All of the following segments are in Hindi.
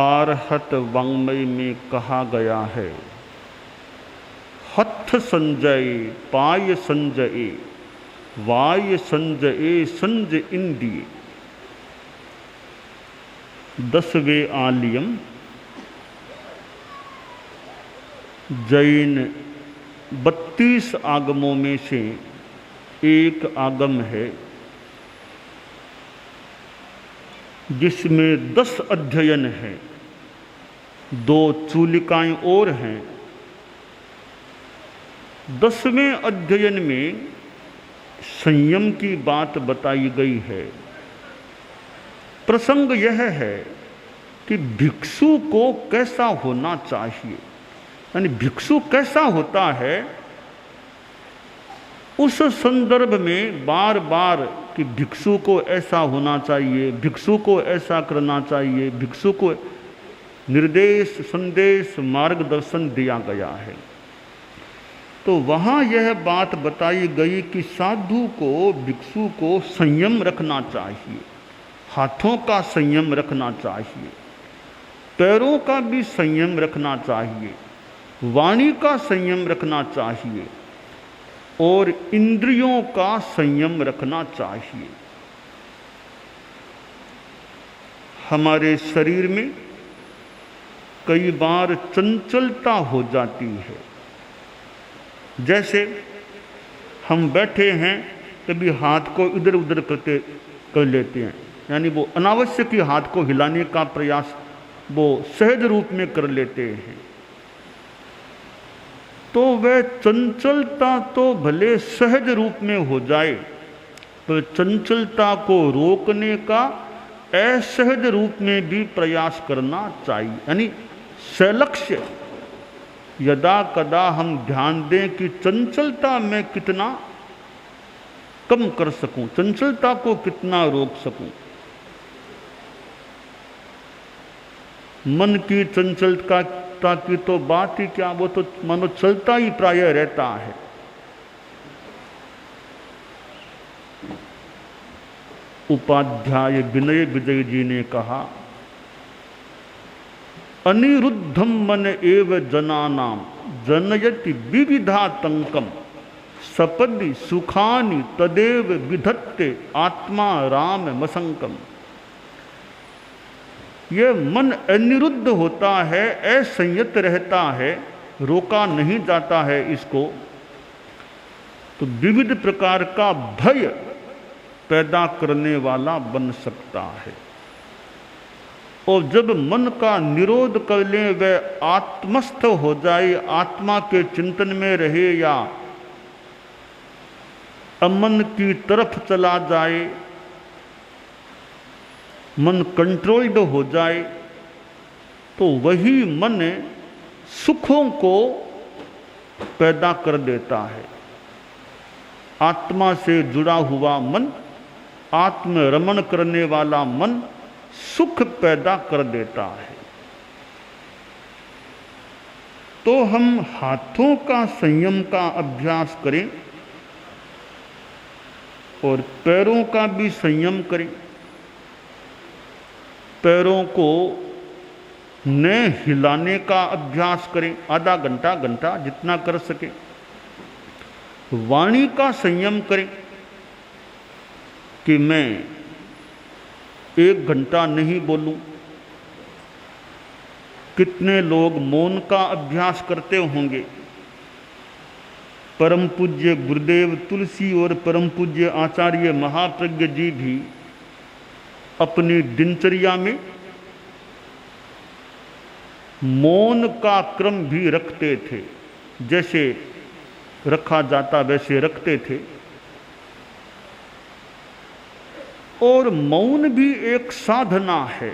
आरहत वाङ्मय में कहा गया है, हथ संजय पाय संजय वाय संजय संज इंद्रिय। 10वें आलियम जैन 32 आगमों में से एक आगम है जिसमें 10 अध्ययन हैं, 2 चूलिकाएं और हैं। 10वें अध्ययन में संयम की बात बताई गई है। प्रसंग यह है कि भिक्षु को कैसा होना चाहिए, यानी भिक्षु कैसा होता है, उस संदर्भ में बार बार कि भिक्षु को ऐसा होना चाहिए, भिक्षु को ऐसा करना चाहिए, भिक्षु को निर्देश संदेश मार्गदर्शन दिया गया है। तो वहाँ यह बात बताई गई कि साधु को भिक्षु को संयम रखना चाहिए, हाथों का संयम रखना चाहिए, पैरों का भी संयम रखना चाहिए, वाणी का संयम रखना चाहिए और इंद्रियों का संयम रखना चाहिए। हमारे शरीर में कई बार चंचलता हो जाती है। जैसे हम बैठे हैं, कभी हाथ को इधर उधर कर लेते हैं, यानी वो अनावश्यक ही हाथ को हिलाने का प्रयास वो सहज रूप में कर लेते हैं। तो वह चंचलता तो भले सहज रूप में हो जाए, पर चंचलता को रोकने का असहज रूप में भी प्रयास करना चाहिए। यानी सलक्ष्य यदा कदा हम ध्यान दें कि चंचलता में कितना कम कर सकूं, चंचलता को कितना रोक सकूं। मन की चंचलता की तो बात ही क्या, वो तो मानो चलता ही प्राय रहता है। उपाध्याय विनय विजय जी ने कहा, अनिरुद्धम मन एव जनानाम जनयति विविधातंकम सपदि सुखानि तदेव विधत्ते आत्मा राम मसंकम। यह मन अनिरुद्ध होता है, असंयत रहता है, रोका नहीं जाता है इसको, तो विविध प्रकार का भय पैदा करने वाला बन सकता है। और जब मन का निरोध कर ले, वह आत्मस्थ हो जाए, आत्मा के चिंतन में रहे या अमन की तरफ चला जाए, मन कंट्रोल्ड हो जाए, तो वही मन सुखों को पैदा कर देता है। आत्मा से जुड़ा हुआ मन, आत्मरमण करने वाला मन सुख पैदा कर देता है। तो हम हाथों का संयम का अभ्यास करें और पैरों का भी संयम करें। पैरों को न हिलाने का अभ्यास करें, आधा घंटा घंटा जितना कर सके। वाणी का संयम करें कि मैं 1 घंटा नहीं बोलूं। कितने लोग मौन का अभ्यास करते होंगे। परम पूज्य गुरुदेव तुलसी और परम पूज्य आचार्य महाप्रज्ञ जी भी अपनी दिनचर्या में मौन का क्रम भी रखते थे, जैसे रखा जाता वैसे रखते थे। और मौन भी एक साधना है।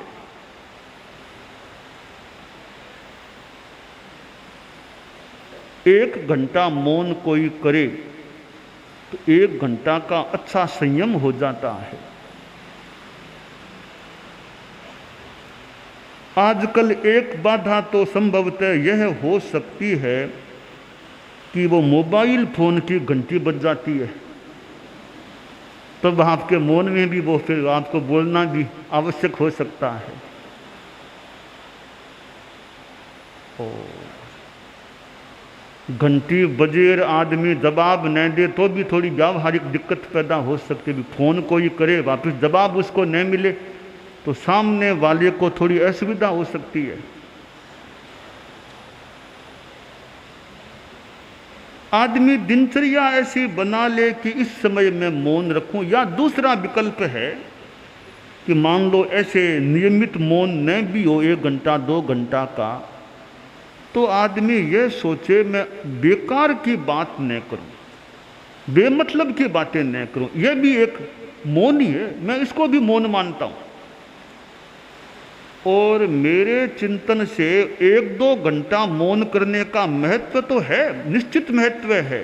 एक घंटा मौन कोई करे तो 1 घंटा का अच्छा संयम हो जाता है। आजकल एक बाधा तो संभवतः यह हो सकती है कि वो मोबाइल फोन की घंटी बज जाती है, तब आपके मौन में भी वो फिर आपको बोलना भी आवश्यक हो सकता है। और घंटी बजेर आदमी जवाब न दे तो भी थोड़ी व्यावहारिक दिक्कत पैदा हो सकती है। फ़ोन कोई करे, वापस जवाब उसको न मिले तो सामने वाले को थोड़ी असुविधा हो सकती है। आदमी दिनचर्या ऐसी बना ले कि इस समय मैं मौन रखूं, या दूसरा विकल्प है कि मान लो ऐसे नियमित मौन न भी हो 1 घंटा 2 घंटा का, तो आदमी ये सोचे मैं बेकार की बात न करूं, बेमतलब की बातें न करूं। यह भी एक मौन ही है, मैं इसको भी मौन मानता हूं। और मेरे चिंतन से 1-2 घंटा मौन करने का महत्व तो है, निश्चित महत्व है।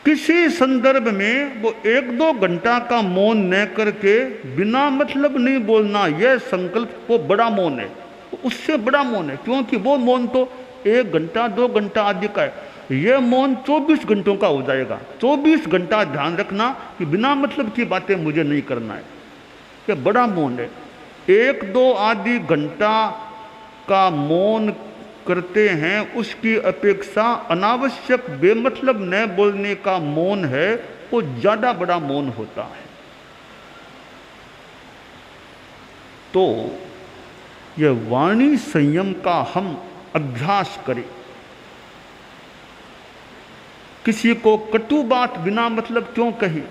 किसी संदर्भ में वो 1-2 घंटा का मौन न करके बिना मतलब नहीं बोलना, यह संकल्प वो बड़ा मौन है, उससे बड़ा मौन है। क्योंकि वो मौन तो 1 घंटा 2 घंटा आदि का है, यह मौन 24 घंटों का हो जाएगा। 24 घंटा ध्यान रखना कि बिना मतलब की बातें मुझे नहीं करना है, यह बड़ा मौन है। 1-2 आदि घंटा का मौन करते हैं, उसकी अपेक्षा अनावश्यक बेमतलब न बोलने का मौन है, वो ज़्यादा बड़ा मौन होता है। तो यह वाणी संयम का हम अभ्यास करें। किसी को कटु बात बिना मतलब क्यों कही,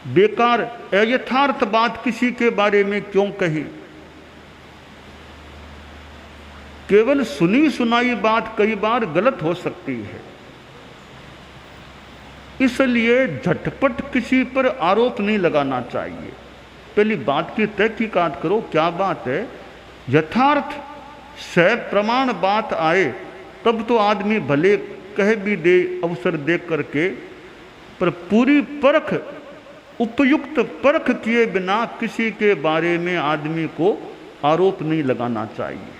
बेकार अयथार्थ बात किसी के बारे में क्यों कही। केवल सुनी सुनाई बात कई बार गलत हो सकती है, इसलिए झटपट किसी पर आरोप नहीं लगाना चाहिए। पहली बात की तहकीकात करो, क्या बात है, यथार्थ से प्रमाण बात आए तब तो आदमी भले कह भी दे अवसर दे करके, पर पूरी परख, उपयुक्त परख किए बिना किसी के बारे में आदमी को आरोप नहीं लगाना चाहिए।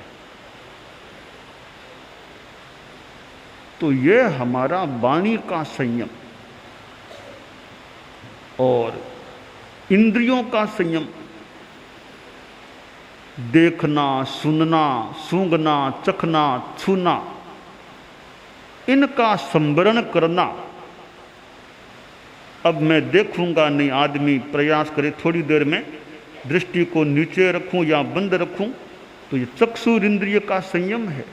तो ये हमारा वाणी का संयम और इंद्रियों का संयम, देखना, सुनना, सूंघना, चखना, छूना, इनका संवरण करना। अब मैं देखूंगा नहीं, आदमी प्रयास करे थोड़ी देर में दृष्टि को नीचे रखूं या बंद रखूं, तो ये चक्षुर इंद्रिय का संयम है।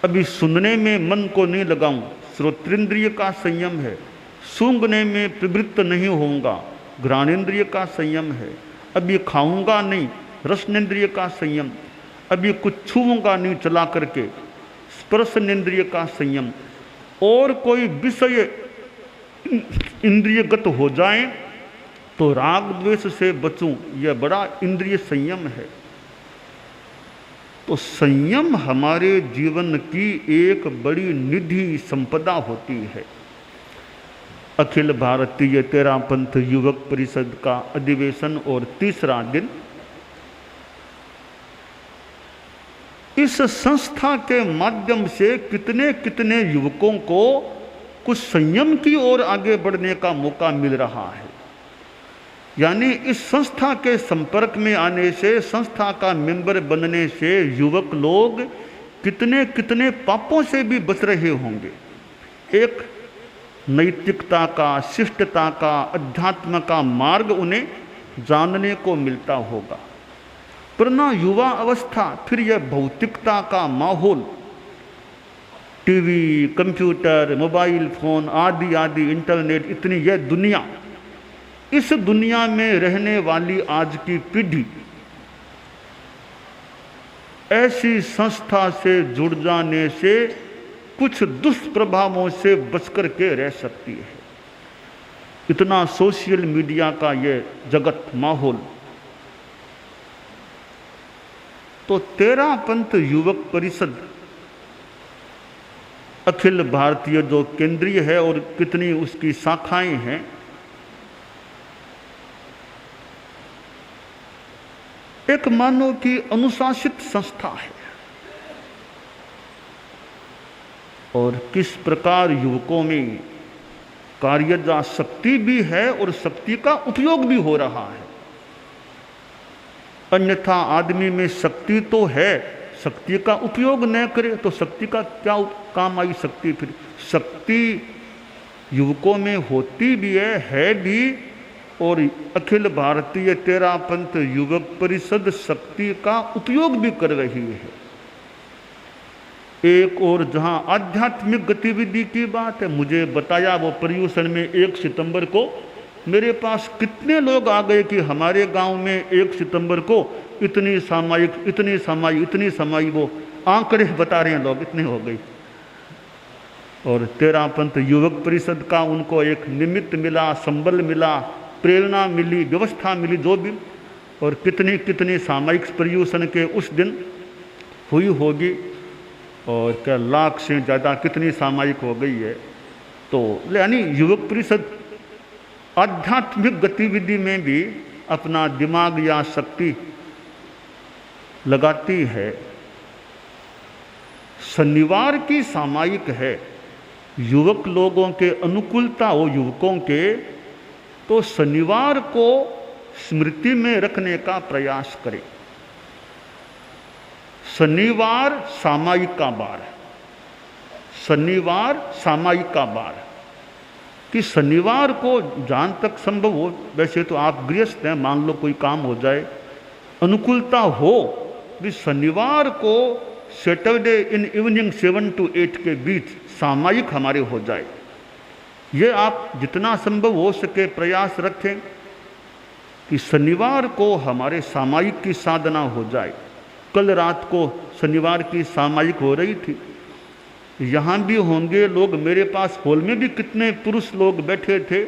अभी सुनने में मन को नहीं लगाऊं, श्रोत्रेंद्रिय का संयम है। सूंघने में प्रवृत्त नहीं होऊंगा, घ्राणेन्द्रिय का संयम है। अभी खाऊंगा नहीं, रसनेन्द्रिय का संयम। अभी कुछ छूऊंगा नहीं चला करके, स्पर्शनेन्द्रिय का संयम। और कोई विषय इंद्रियगत हो जाए तो राग द्वेष से बचूं, यह बड़ा इंद्रिय संयम है। तो संयम हमारे जीवन की एक बड़ी निधि संपदा होती है। अखिल भारतीय तेरापंथ युवक परिषद का अधिवेशन और तीसरा दिन। इस संस्था के माध्यम से कितने कितने युवकों को कुछ संयम की ओर आगे बढ़ने का मौका मिल रहा है। यानी इस संस्था के संपर्क में आने से, संस्था का मेंबर बनने से युवक लोग कितने कितने पापों से भी बच रहे होंगे। एक नैतिकता का, शिष्टता का, अध्यात्म का मार्ग उन्हें जानने को मिलता होगा। वरना युवा अवस्था, फिर यह भौतिकता का माहौल, टीवी, कंप्यूटर, मोबाइल फोन आदि आदि, इंटरनेट, इतनी यह दुनिया, इस दुनिया में रहने वाली आज की पीढ़ी ऐसी संस्था से जुड़ जाने से कुछ दुष्प्रभावों से बचकर के रह सकती है। इतना सोशल मीडिया का ये जगत, माहौल। तो तेरापंथ युवक परिषद अखिल भारतीय जो केंद्रीय है और कितनी उसकी शाखाएं हैं, एक मानो कि अनुशासित संस्था है। और किस प्रकार युवकों में कार्यजा शक्ति भी है और शक्ति का उपयोग भी हो रहा है। अन्यथा आदमी में शक्ति तो है, शक्ति का उपयोग न करे तो शक्ति का क्या काम आई शक्ति? फिर शक्ति युवकों में होती भी है भी, और अखिल भारतीय तेरापंथ युवक परिषद शक्ति का उपयोग भी कर रही है। एक और जहां आध्यात्मिक गतिविधि की बात है, मुझे बताया वो पर्यूषण में 1 सितंबर को मेरे पास कितने लोग आ गए कि हमारे गांव में 1 सितंबर को इतनी सामायिक वो आंकड़े बता रहे हैं लोग, इतने हो गई। और तेरापंथ युवक परिषद का उनको एक निमित्त मिला, संबल मिला, प्रेरणा मिली, व्यवस्था मिली, जो भी, और कितनी कितनी सामायिक पर्यूषण के उस दिन हुई होगी, और क्या लाख से ज़्यादा कितनी सामायिक हो गई है। तो यानी युवक परिषद आध्यात्मिक गतिविधि में भी अपना दिमाग या शक्ति लगाती है। शनिवार की सामायिक है, युवक लोगों के अनुकूलता हो युवकों के, तो शनिवार को स्मृति में रखने का प्रयास करें। शनिवार सामायिक का बार है, शनिवार सामायिक का बार है कि शनिवार को जहाँ तक संभव हो, वैसे तो आप गृहस्थ हैं, मान लो कोई काम हो जाए, अनुकूलता हो भी शनिवार को सैटरडे इन इवनिंग 7 to 8 के बीच सामायिक हमारे हो जाए। ये आप जितना संभव हो सके प्रयास रखें कि शनिवार को हमारे सामायिक की साधना हो जाए। कल रात को शनिवार की सामायिक हो रही थी, यहाँ भी होंगे लोग, मेरे पास हॉल में भी कितने पुरुष लोग बैठे थे,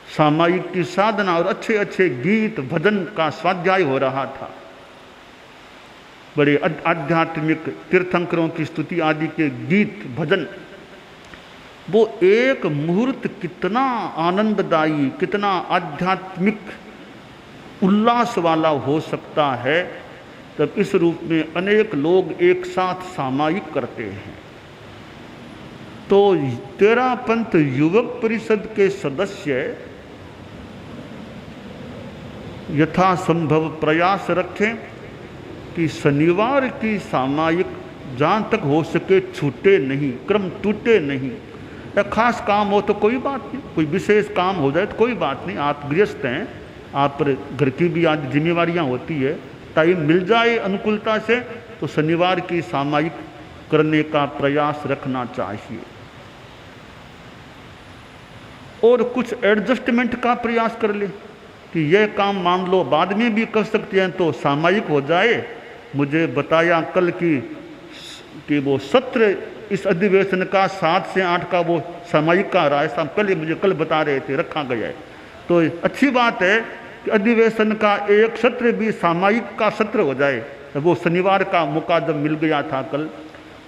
सामायिक की साधना और अच्छे अच्छे गीत भजन का स्वाध्याय हो रहा था। बड़े आध्यात्मिक तीर्थंकरों की स्तुति आदि के गीत भजन, वो एक मुहूर्त कितना आनंददायी, कितना आध्यात्मिक उल्लास वाला हो सकता है, तब इस रूप में अनेक लोग एक साथ सामायिक करते हैं। तो तेरापंथ युवक परिषद के सदस्य यथासंभव प्रयास रखें कि शनिवार की सामायिक जहाँ तक हो सके छूटे नहीं, क्रम टूटे नहीं। या खास काम हो तो कोई बात नहीं, कोई विशेष काम हो जाए तो कोई बात नहीं, आप गृहस्थ हैं, आप पर घर की भी आदि जिम्मेवारियाँ होती है, टाइम मिल जाए अनुकूलता से तो शनिवार की सामायिक करने का प्रयास रखना चाहिए। और कुछ एडजस्टमेंट का प्रयास कर ले कि यह काम मान लो बाद में भी कर सकते हैं तो सामायिक हो जाए। मुझे बताया कल कि वो सत्र इस अधिवेशन का 7 से 8 का वो सामायिक का रहा है, साहब कल बता रहे थे, रखा गया है। तो अच्छी बात है कि अधिवेशन का एक सत्र भी सामायिक का सत्र हो जाए। वो शनिवार का मौका जब मिल गया था कल,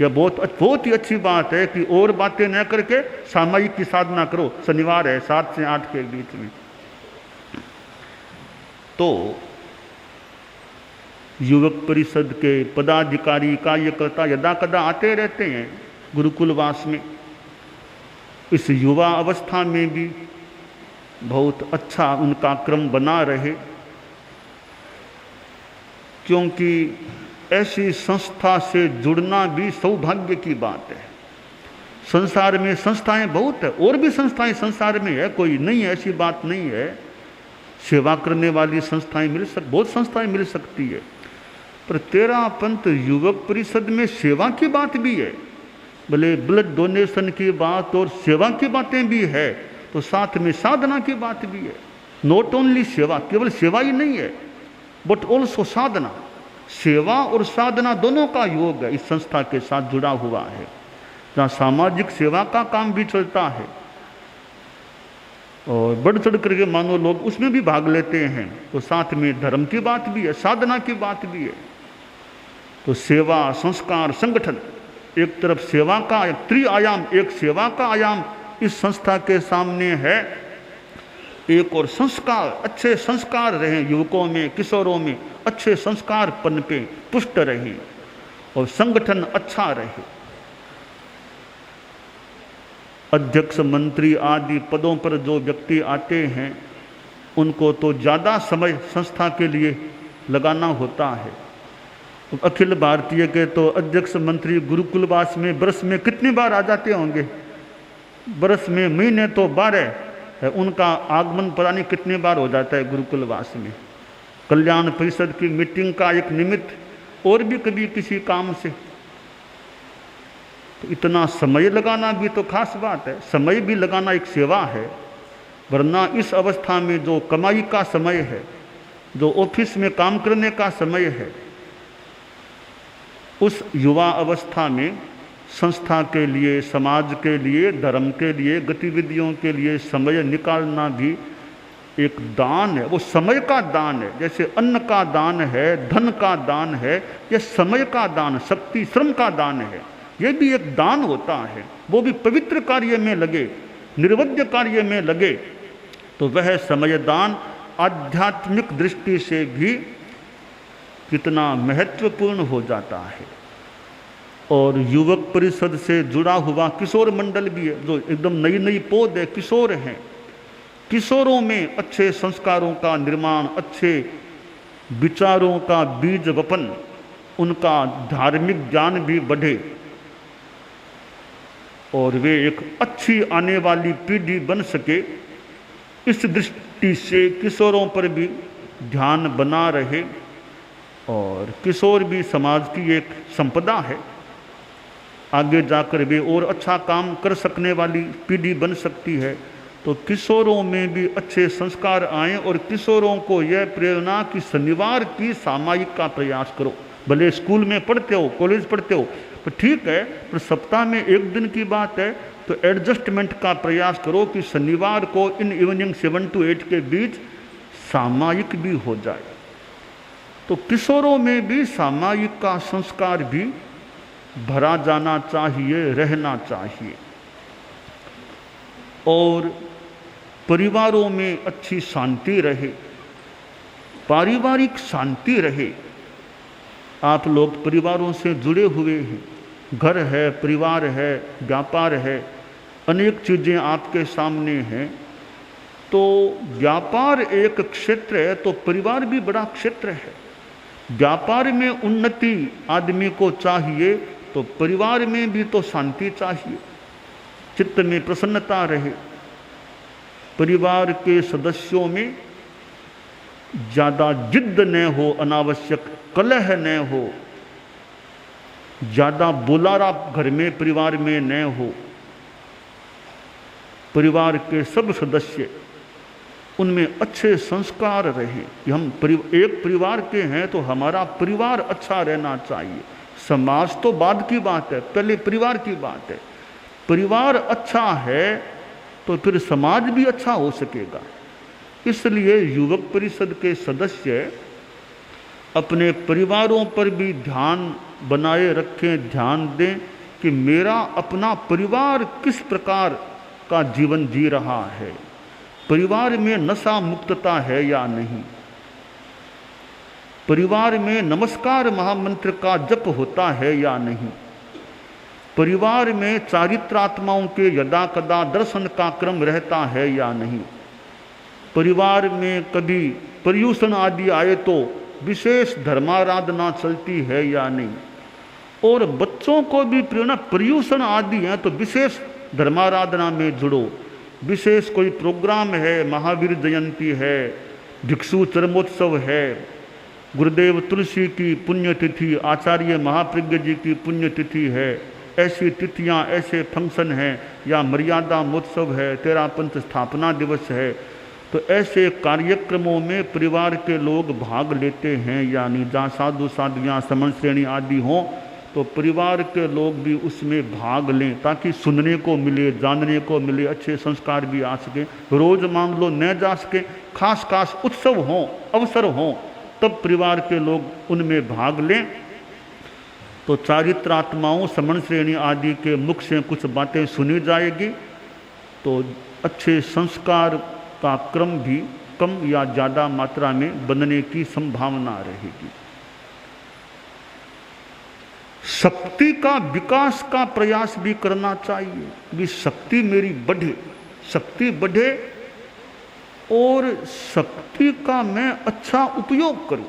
यह बहुत ही अच्छी बात है कि और बातें न करके सामायिक की साधना करो। शनिवार है 7 से 8 के बीच में। तो युवक परिषद के पदाधिकारी कार्यकर्ता यदा कदा आते रहते हैं गुरुकुलवास में। इस युवा अवस्था में भी बहुत अच्छा उनका क्रम बना रहे, क्योंकि ऐसी संस्था से जुड़ना भी सौभाग्य की बात है। संसार में संस्थाएं बहुत है, और भी संस्थाएं संसार में है, कोई नहीं है, ऐसी बात नहीं है। सेवा करने वाली संस्थाएं बहुत संस्थाएं मिल सकती है, पर तेरापंथ युवक परिषद में सेवा की बात भी है। भले ब्लड डोनेशन की बात और सेवा की बातें भी है, तो साथ में साधना की बात भी है। नॉट ओनली सेवा, केवल सेवा ही नहीं है, बट ऑल्सो साधना। सेवा और साधना दोनों का योग है इस संस्था के साथ जुड़ा हुआ है, जहाँ सामाजिक सेवा का काम भी चलता है और बढ़ चढ़ करके मानो लोग उसमें भी भाग लेते हैं। तो साथ में धर्म की बात भी है, साधना की बात भी है। तो सेवा, संस्कार, संगठन, एक तरफ सेवा का एक त्रिआयाम, एक सेवा का आयाम इस संस्था के सामने है, एक और संस्कार, अच्छे संस्कार रहें युवकों में, किशोरों में अच्छे संस्कार पनपे, पुष्ट रहें और संगठन अच्छा रहे। अध्यक्ष, मंत्री आदि पदों पर जो व्यक्ति आते हैं उनको तो ज़्यादा समय संस्था के लिए लगाना होता है, अखिल भारतीय के तो अध्यक्ष मंत्री गुरुकुलवास में वर्ष में कितनी बार आ जाते होंगे? वर्ष में महीने तो 12 है, उनका आगमन पता नहीं कितनी बार हो जाता है गुरुकुलवास में। कल्याण परिषद की मीटिंग का एक निमित्त और भी कभी किसी काम से, तो इतना समय लगाना भी तो खास बात है। समय भी लगाना एक सेवा है, वरना इस अवस्था में जो कमाई का समय है, जो ऑफिस में काम करने का समय है, उस युवा अवस्था में संस्था के लिए, समाज के लिए, धर्म के लिए, गतिविधियों के लिए समय निकालना भी एक दान है। वो समय का दान है, जैसे अन्न का दान है, धन का दान है, यह समय का दान, शक्ति श्रम का दान है। ये भी एक दान होता है। वो भी पवित्र कार्य में लगे, निर्वध्य कार्य में लगे, तो वह समय दान आध्यात्मिक दृष्टि से भी कितना महत्वपूर्ण हो जाता है। और युवक परिषद से जुड़ा हुआ किशोर मंडल भी है, जो एकदम नई नई पौध है, किशोर हैं। किशोरों में अच्छे संस्कारों का निर्माण, अच्छे विचारों का बीज वपन, उनका धार्मिक ज्ञान भी बढ़े और वे एक अच्छी आने वाली पीढ़ी बन सके, इस दृष्टि से किशोरों पर भी ध्यान बना रहे। और किशोर भी समाज की एक संपदा है, आगे जाकर वे और अच्छा काम कर सकने वाली पीढ़ी बन सकती है। तो किशोरों में भी अच्छे संस्कार आएं और किशोरों को यह प्रेरणा कि शनिवार की सामायिक का प्रयास करो। भले स्कूल में पढ़ते हो, कॉलेज पढ़ते हो, तो ठीक है, पर सप्ताह में एक दिन की बात है, तो एडजस्टमेंट का प्रयास करो कि शनिवार को इन इवनिंग 7 to 8 के बीच सामायिक भी हो जाए। तो किशोरों में भी सामायिक का संस्कार भी भरा जाना चाहिए, रहना चाहिए। और परिवारों में अच्छी शांति रहे, पारिवारिक शांति रहे। आप लोग परिवारों से जुड़े हुए हैं, घर है, परिवार है, व्यापार है, अनेक चीज़ें आपके सामने हैं। तो व्यापार एक क्षेत्र है, तो परिवार भी बड़ा क्षेत्र है। व्यापार में उन्नति आदमी को चाहिए, तो परिवार में भी तो शांति चाहिए, चित्त में प्रसन्नता रहे। परिवार के सदस्यों में ज़्यादा जिद्द न हो, अनावश्यक कलह न हो, ज़्यादा बोलारा घर में परिवार में न हो। परिवार के सब सदस्य, उनमें अच्छे संस्कार रहें कि हम एक परिवार के हैं, तो हमारा परिवार अच्छा रहना चाहिए। समाज तो बाद की बात है, पहले परिवार की बात है। परिवार अच्छा है तो फिर समाज भी अच्छा हो सकेगा। इसलिए युवक परिषद के सदस्य अपने परिवारों पर भी ध्यान बनाए रखें, ध्यान दें कि मेरा अपना परिवार किस प्रकार का जीवन जी रहा है, परिवार में नशा मुक्तता है या नहीं, परिवार में नमस्कार महामंत्र का जप होता है या नहीं, परिवार में चारित्रात्माओं के यदा कदा दर्शन का क्रम रहता है या नहीं, परिवार में कभी पर्यूषण आदि आए तो विशेष धर्माराधना चलती है या नहीं। और बच्चों को भी प्रेरणा, पर्यूषण आदि हैं तो विशेष धर्माराधना में जुड़ो। विशेष कोई प्रोग्राम है, महावीर जयंती है, भिक्षु चरमोत्सव है, गुरुदेव तुलसी की पुण्यतिथि, आचार्य महाप्रज्ञ जी की पुण्यतिथि है, ऐसी तिथियां, ऐसे फंक्शन हैं, या मर्यादा महोत्सव है, 13 पंच स्थापना दिवस है, तो ऐसे कार्यक्रमों में परिवार के लोग भाग लेते हैं। यानी जहाँ साधु साधुयाँ समन श्रेणी आदि हों, तो परिवार के लोग भी उसमें भाग लें, ताकि सुनने को मिले, जानने को मिले, अच्छे संस्कार भी आ सकें। रोज़ मान लो न जा सके, खास खास उत्सव हों, अवसर हों, तब परिवार के लोग उनमें भाग लें। तो चारित्रात्माओं, समन श्रेणी आदि के मुख से कुछ बातें सुनी जाएगी, तो अच्छे संस्कार का क्रम भी कम या ज़्यादा मात्रा में बनने की संभावना रहेगी। शक्ति का विकास का प्रयास भी करना चाहिए कि शक्ति मेरी बढ़े, शक्ति बढ़े और शक्ति का मैं अच्छा उपयोग करूं।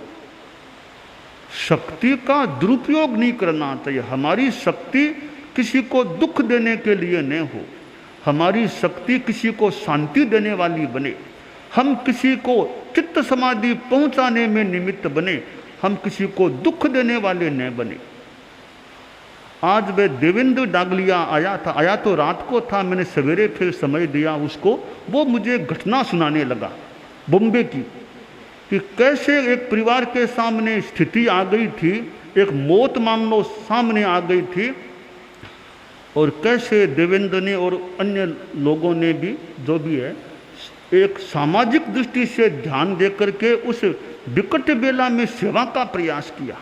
शक्ति का दुरुपयोग नहीं करना चाहिए। हमारी शक्ति किसी को दुख देने के लिए न हो, हमारी शक्ति किसी को शांति देने वाली बने, हम किसी को चित्त समाधि पहुंचाने में निमित्त बने, हम किसी को दुख देने वाले न बने। आज वह देवेंद्र डागलिया आया तो रात को था, मैंने सवेरे फिर समय दिया उसको, वो मुझे घटना सुनाने लगा बॉम्बे की, कि कैसे एक परिवार के सामने स्थिति आ गई थी, एक मौत मान लो सामने आ गई थी, और कैसे देवेंद्र ने और अन्य लोगों ने भी, जो भी है, एक सामाजिक दृष्टि से ध्यान दे करके उस विकट बेला में सेवा का प्रयास किया।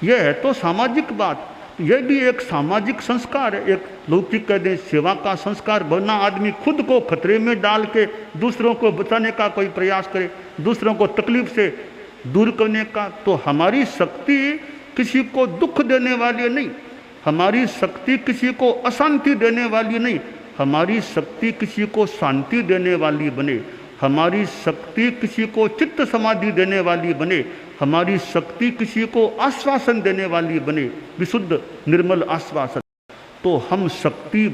यह है तो सामाजिक बात, यह भी एक सामाजिक संस्कार है, एक लौकिक कह दें सेवा का संस्कार। वरना आदमी खुद को खतरे में डाल के दूसरों को बचाने का कोई प्रयास करे, दूसरों को तकलीफ से दूर करने का। तो हमारी शक्ति किसी को दुख देने वाली नहीं, हमारी शक्ति किसी को अशांति देने वाली नहीं, हमारी शक्ति किसी को शांति देने वाली बने, हमारी शक्ति किसी को चित्त समाधि देने वाली बने, हमारी शक्ति किसी को आश्वासन देने वाली बने, विशुद्ध निर्मल आश्वासन। तो हम शक्ति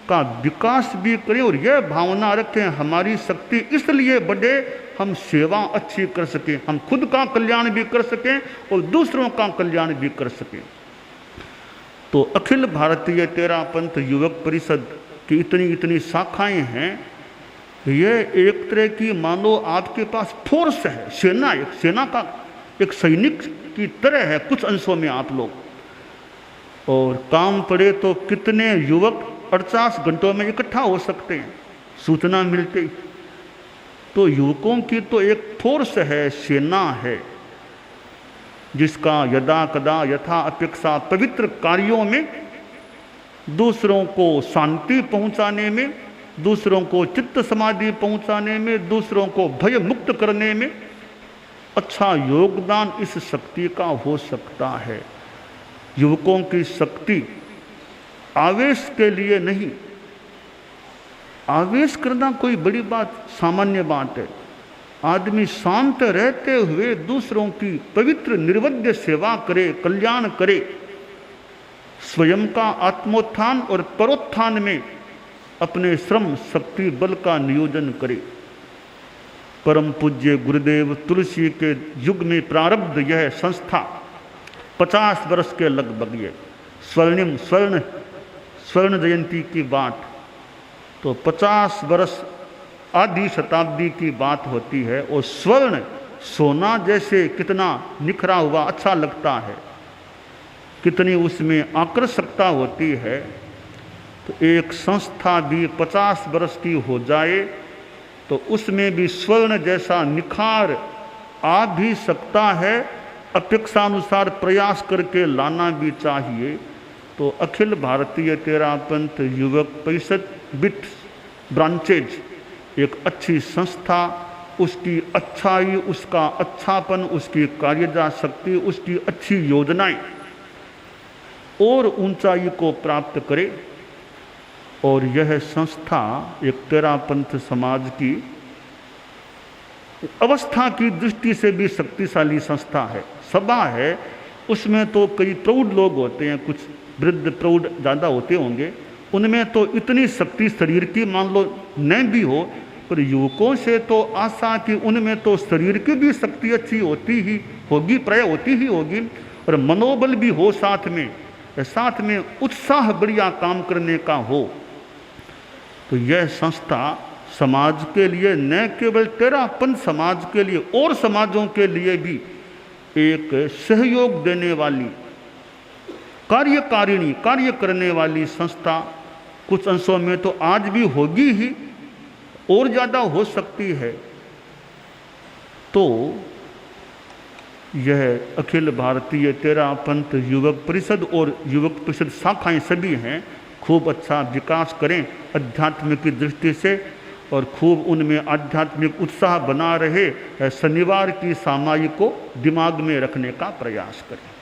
का विकास भी करें और यह भावना रखें हमारी शक्ति इसलिए बढ़े हम सेवा अच्छी कर सकें, हम खुद का कल्याण भी कर सकें और दूसरों का कल्याण भी कर सकें। तो अखिल भारतीय तेरा पंथ युवक परिषद की इतनी शाखाएं हैं, यह एक तरह की मानो आपके पास फोर्स है, सेना का एक सैनिक की तरह है कुछ अंशों में आप लोग। और काम पड़े तो कितने युवक 48 घंटों में इकट्ठा हो सकते हैं सूचना मिलते ही। तो युवकों की तो एक फोर्स है, सेना है, जिसका यदा कदा यथा अपेक्षा पवित्र कार्यों में, दूसरों को शांति पहुंचाने में, दूसरों को चित्त समाधि पहुंचाने में, दूसरों को भय मुक्त करने में अच्छा योगदान इस शक्ति का हो सकता है। युवकों की शक्ति आवेश के लिए नहीं, आवेश करना कोई बड़ी बात, सामान्य बात है। आदमी शांत रहते हुए दूसरों की पवित्र निर्वध्य सेवा करे, कल्याण करे, स्वयं का आत्मोत्थान और परोत्थान में अपने श्रम शक्ति बल का नियोजन करे। परम पूज्य गुरुदेव तुलसी के युग में प्रारब्ध यह संस्था 50 वर्ष के लगभग, ये स्वर्ण जयंती की बात, तो 50 वर्ष आधी शताब्दी की बात होती है। और स्वर्ण सोना जैसे कितना निखरा हुआ अच्छा लगता है, कितनी उसमें आकर्षकता होती है। तो एक संस्था भी 50 वर्ष की हो जाए तो उसमें भी स्वर्ण जैसा निखार आ भी सकता है, अपेक्षानुसार प्रयास करके लाना भी चाहिए। तो अखिल भारतीय तेरा पंथ युवक परिषद विथ ब्रांचेज एक अच्छी संस्था, उसकी अच्छाई, उसका अच्छापन, उसकी कार्यजा शक्ति, उसकी अच्छी योजनाएं और ऊंचाई को प्राप्त करे। और यह संस्था एक तेरा पंथ समाज की अवस्था की दृष्टि से भी शक्तिशाली संस्था है। सभा है, उसमें तो कई प्रौढ़ लोग होते हैं, कुछ वृद्ध प्रौढ़ ज़्यादा होते होंगे, उनमें तो इतनी शक्ति शरीर की मान लो न भी हो, पर युवकों से तो आशा कि उनमें तो शरीर की भी शक्ति अच्छी होती ही होगी, प्राय होती ही होगी, और मनोबल भी हो साथ में उत्साह बढ़िया काम करने का हो। तो यह संस्था समाज के लिए, न केवल तेरा पंथ समाज के लिए और समाजों के लिए भी एक सहयोग देने वाली, कार्यकारिणी, कार्य करने वाली संस्था कुछ अंशों में तो आज भी होगी ही, और ज़्यादा हो सकती है। तो यह अखिल भारतीय तेरा पंथ युवक परिषद और युवक परिषद शाखाएं सभी हैं, खूब अच्छा विकास करें अध्यात्म की दृष्टि से, और खूब उनमें आध्यात्मिक उत्साह बना रहे। शनिवार की सामायिक को दिमाग में रखने का प्रयास करें।